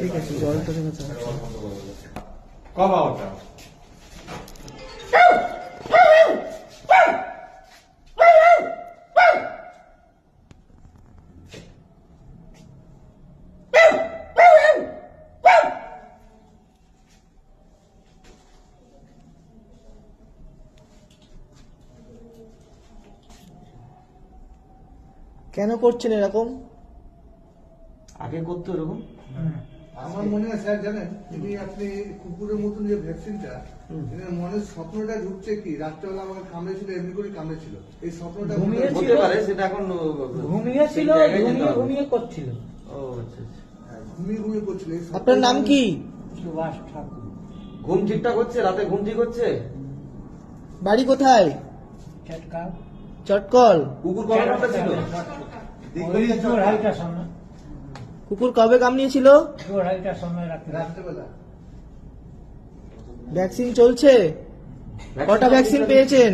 ঠিক আছে, জলটা দেবে তো। কবা ওটা কেন করছেন এরকম? আগে করতো এরকম? আমার মনে হয় স্যার জানেন, তিনি আপনি কুকুরের মতন যে ভ্যাকসিনটা, এনার মনের স্বপ্নটা ঢুকছে কি রাত্রেবেলা আমাকে কামড়েছিল, এমনি করে কামড়েছিল, এই স্বপ্নটা হতে পারে, সেটা এখন ঘুমিয়েছিল, ঘুমিয়ে করছিল। ও আচ্ছা আচ্ছা। ঘুমিয়ে ঘুমিয়ে করছিল। এই স্বপ্নটা আপনার নাম কি? সুভাষ ঠাকুর। ঘুম ঠিকঠাক হচ্ছে? রাতে ঘুম ঠিক হচ্ছে? বাড়ি কোথায়? চটকা চটকল। কুকুর কবে কামড়া ছিল? ওই জোর হাইটার সময়, কুকুর কবে কামড়িয়েছিল? জোর হাইটার সময় রাত্রেবেলা ভ্যাকসিন চলছে? কটা ভ্যাকসিন পেয়েছেন?